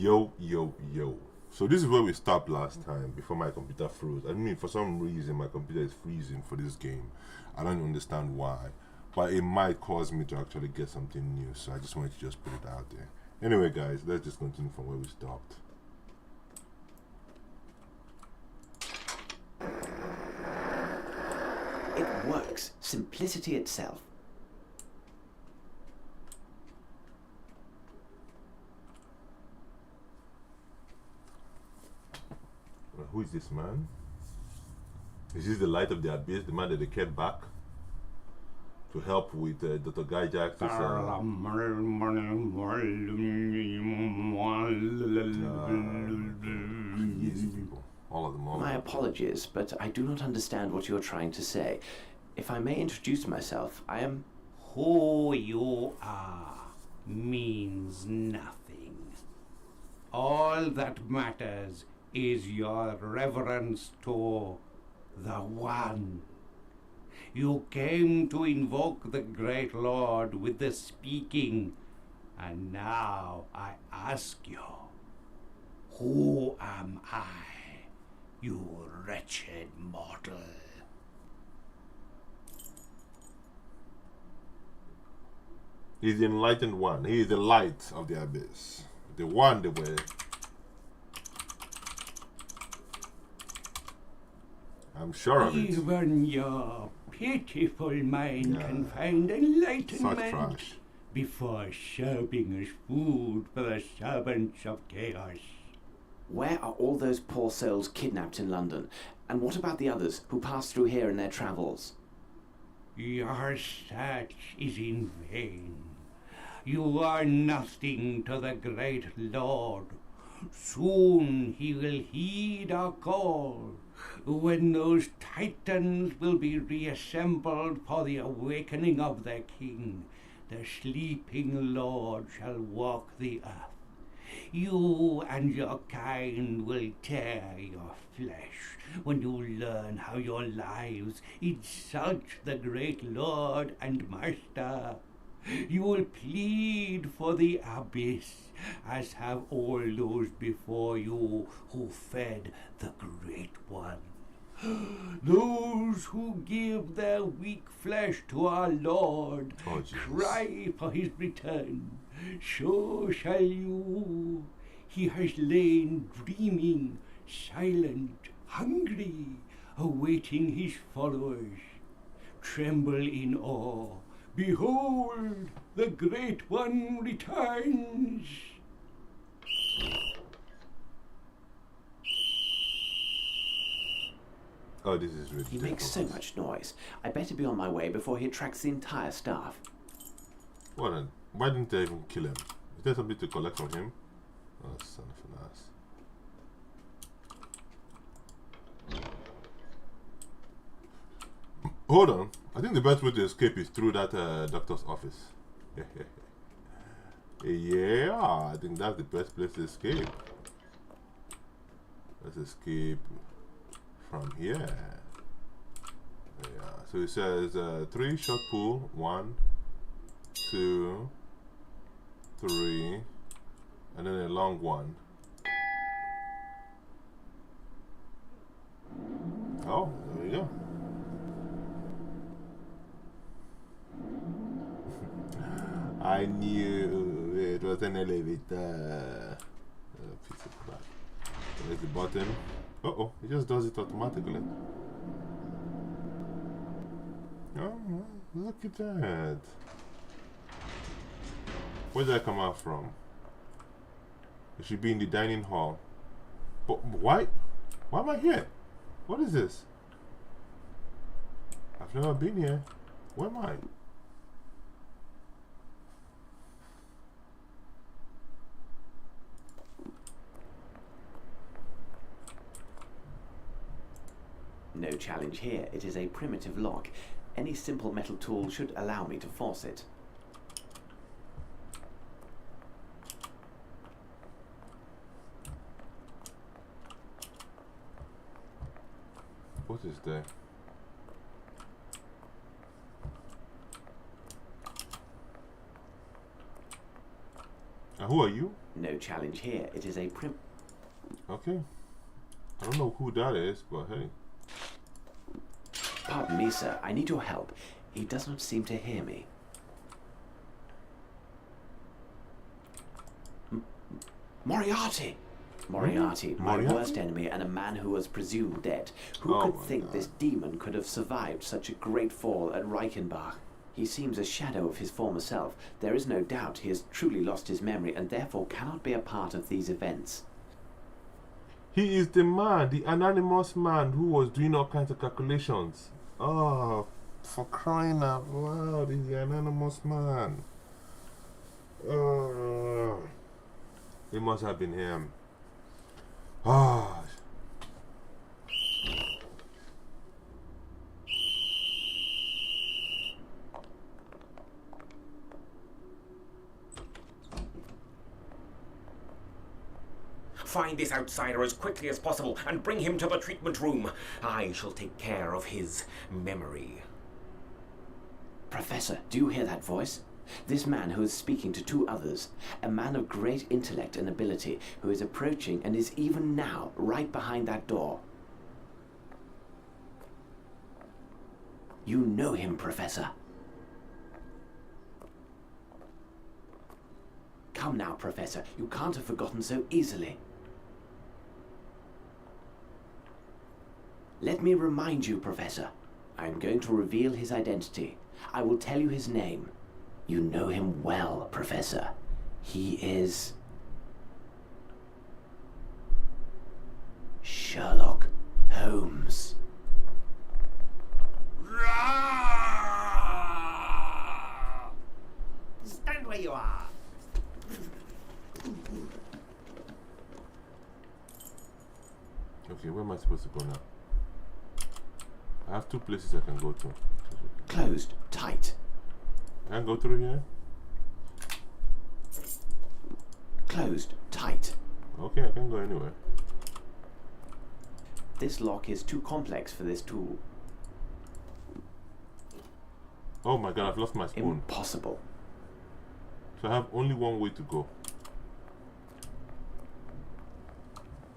Yo, yo, yo. So this is where we stopped last time before my computer froze. I mean, for some reason, my computer is freezing for this game. I don't understand why. But it might cause me to actually get something new. So I just wanted to just put it out there. Anyway, guys, let's just continue from where we stopped. It works. Simplicity itself. Who is this man? Is this the light of the abyss, the man that they kept back to help with Dr. Guy Jackson's crazy people. All of them. My apologies, but I do not understand what you're trying to say. If I may introduce myself, I am... Who you are means nothing. All that matters is your reverence to the One. You came to invoke the great Lord with the speaking, and now I ask you, who am I, you wretched mortal? He's the enlightened one. He is the light of the abyss. The one, the way. I'm sure of it. Even your pitiful mind can find enlightenment before serving as food for the servants of chaos. Where are all those poor souls kidnapped in London? And what about the others who passed through here in their travels? Your search is in vain. You are nothing to the great Lord. Soon he will heed our call, when those titans will be reassembled for the awakening of their king. The sleeping Lord shall walk the earth. You and your kind will tear your flesh when you learn how your lives insult the great Lord and Master. You will plead for the abyss, as have all those before you who fed the Great One. Those who give their weak flesh to our Lord cry for his return. So shall you. He has lain dreaming, silent, hungry, awaiting his followers. Tremble in awe. Behold, the Great One returns. Oh, this is ridiculous. He makes so much noise. I better be on my way before he attracts the entire staff. What then? Why didn't they even kill him? Is there something to collect from him? Oh, son of an ass. Hold on. I think the best way to escape is through that doctor's office. Yeah, I think that's the best place to escape. Let's escape from here. Yeah, so it says 3 shot pool. 1, 2, 3, and then a long one. Oh, there you go. I knew it was an elevator. Piece of crap. There's the button. Uh-oh, it just does it automatically. Oh, look at that. Where did I come out from? It should be in the dining hall. But why? Why am I here? What is this? I've never been here. Where am I? No challenge here. It is a primitive lock. Any simple metal tool should allow me to force it. What is there? And who are you? No challenge here. It is a Okay. I don't know who that is, but hey. Pardon me, sir. I need your help. He does not seem to hear me. Moriarty! Moriarty, my Moriarty? worst enemy and a man who was presumed dead. Who Oh could my think God. this demon could have survived such a great fall at Reichenbach? He seems a shadow of his former self. There is no doubt he has truly lost his memory and therefore cannot be a part of these events. He is the man, the anonymous man who was doing all kinds of calculations. Oh, for crying out loud, he's the anonymous man. It must have been him. Ah. Find this outsider as quickly as possible and bring him to the treatment room. I shall take care of his memory. Professor, do you hear that voice? This man who is speaking to two others, a man of great intellect and ability, who is approaching and is even now right behind that door. You know him, Professor. Come now, Professor. You can't have forgotten so easily. Let me remind you, Professor. I am going to reveal his identity. I will tell you his name. You know him well, Professor. He is... Sherlock Holmes. Stand where you are. Okay, where am I supposed to go now? I have two places I can go to. Closed tight. I can go through here? Closed tight. Okay, I can go anywhere. This lock is too complex for this tool. Oh my god, I've lost my spoon. Impossible. So I have only one way to go.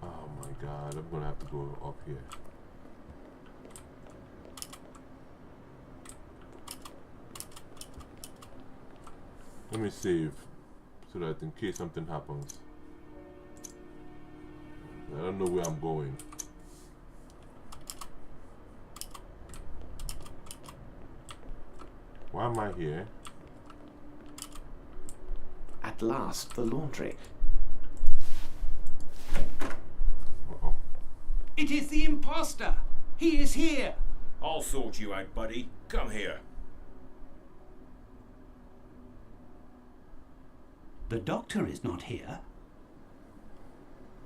Oh my god, I'm gonna have to go up here. Let me save so that in case something happens. I don't know where I'm going. Why am I here? At last, the laundry. Uh-oh. It is the imposter! He is here! I'll sort you out, buddy. Come here. The doctor is not here.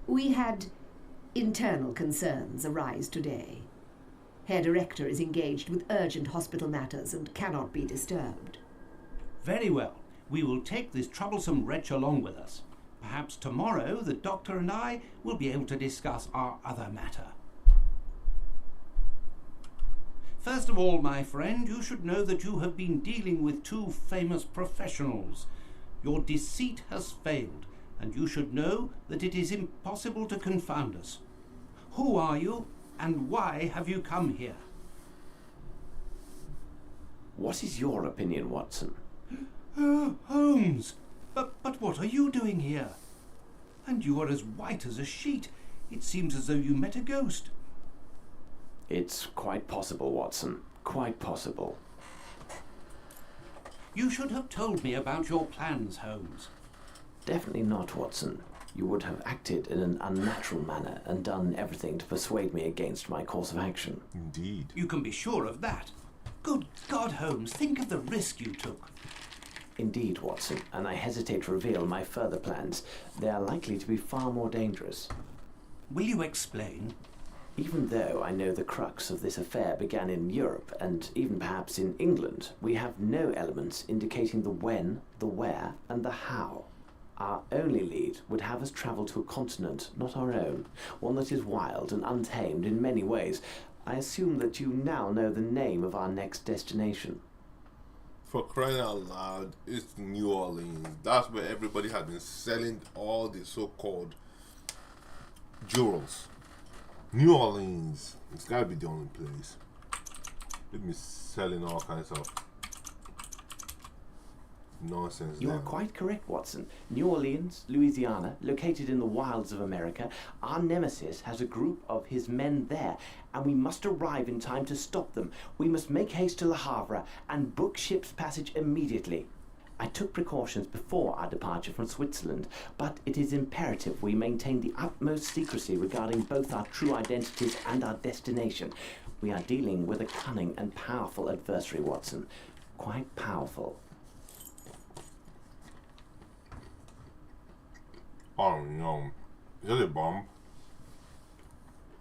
We had internal concerns arise today. Herr Director is engaged with urgent hospital matters and cannot be disturbed. Very well. We will take this troublesome wretch along with us. Perhaps tomorrow the doctor and I will be able to discuss our other matter. First of all, my friend, you should know that you have been dealing with two famous professionals. Your deceit has failed, and you should know that it is impossible to confound us. Who are you, and why have you come here? What is your opinion, Watson? Holmes! But what are you doing here? And you are as white as a sheet. It seems as though you met a ghost. It's quite possible, Watson. Quite possible. You should have told me about your plans, Holmes. Definitely not, Watson. You would have acted in an unnatural manner and done everything to persuade me against my course of action. Indeed. You can be sure of that. Good God, Holmes, think of the risk you took. Indeed, Watson, and I hesitate to reveal my further plans. They are likely to be far more dangerous. Will you explain? Even though I know the crux of this affair began in Europe, and even perhaps in England, we have no elements indicating the when, the where, and the how. Our only lead would have us travel to a continent not our own, one that is wild and untamed in many ways. I assume that you now know the name of our next destination. For crying out loud, it's New Orleans. That's where everybody has been selling all the so-called jewels. New Orleans. It's gotta be the only place. They've been selling all kinds of nonsense. You are quite correct, Watson. New Orleans, Louisiana, located in the wilds of America, our nemesis has a group of his men there, and we must arrive in time to stop them. We must make haste to Le Havre and book ship's passage immediately. I took precautions before our departure from Switzerland, but it is imperative we maintain the utmost secrecy regarding both our true identities and our destination. We are dealing with a cunning and powerful adversary, Watson. Quite powerful. Oh no. Is that a bomb?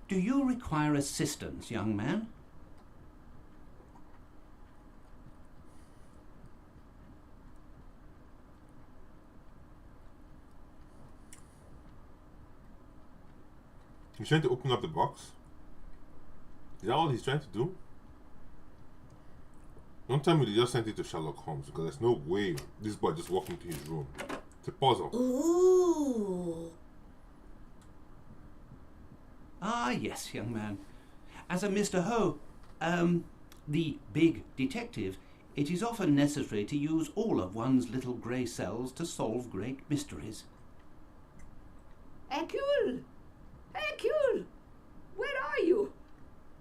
Do you require assistance, young man? He's trying to open up the box? Is that all he's trying to do? Don't tell me they just sent it to Sherlock Holmes, because there's no way this boy just walked into his room. It's a puzzle. Ooh. Ah, yes, young man. As a Mr. Ho, the big detective, it is often necessary to use all of one's little grey cells to solve great mysteries. Hercule! Hercule! Where are you?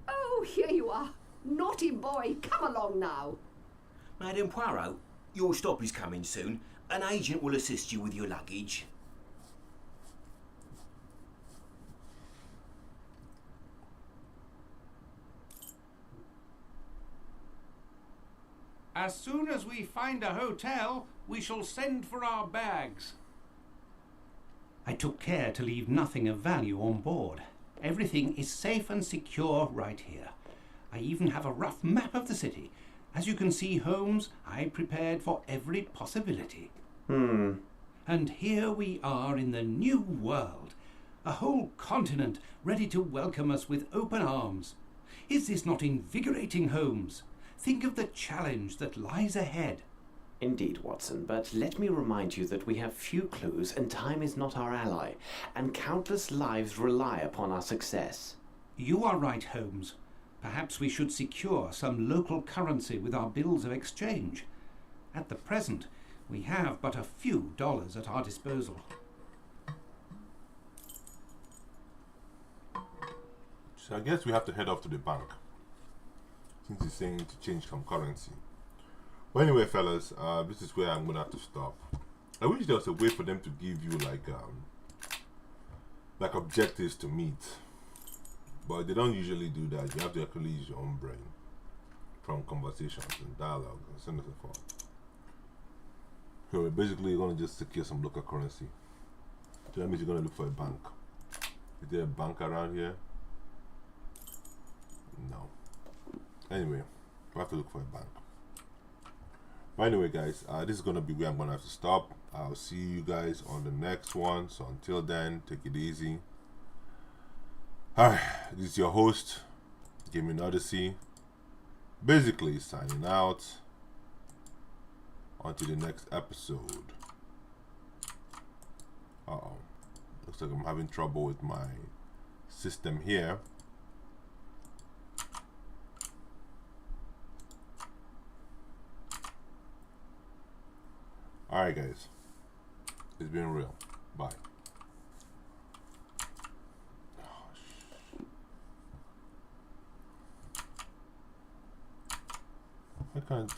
Oh, here you are. Naughty boy, come along now. Madame Poirot, your stop is coming soon. An agent will assist you with your luggage. As soon as we find a hotel, we shall send for our bags. I took care to leave nothing of value on board. Everything is safe and secure right here. I even have a rough map of the city. As you can see, Holmes, I prepared for every possibility. And here we are in the New World, a whole continent ready to welcome us with open arms. Is this not invigorating, Holmes? Think of the challenge that lies ahead. Indeed, Watson, but let me remind you that we have few clues and time is not our ally, and countless lives rely upon our success. You are right, Holmes. Perhaps we should secure some local currency with our bills of exchange. At the present, we have but a few dollars at our disposal. So I guess we have to head off to the bank, since he's saying to change some currency. Well, anyway, fellas, this is where I'm gonna have to stop. I wish there was a way for them to give you like objectives to meet, but they don't usually do that. You have to actually use your own brain from conversations and dialogue and so on and so forth. So we're basically gonna just secure some local currency. So that means you're gonna look for a bank. Is there a bank around here? No. Anyway, we have to look for a bank. But anyway, guys, this is gonna be where I'm gonna have to stop. I'll see you guys on the next one. So until then, take it easy. Alright, this is your host, Gaming Odyssey. Basically signing out. On to the next episode. Uh-oh. Looks like I'm having trouble with my system here. Alright, guys. It's been real. Bye. I can't.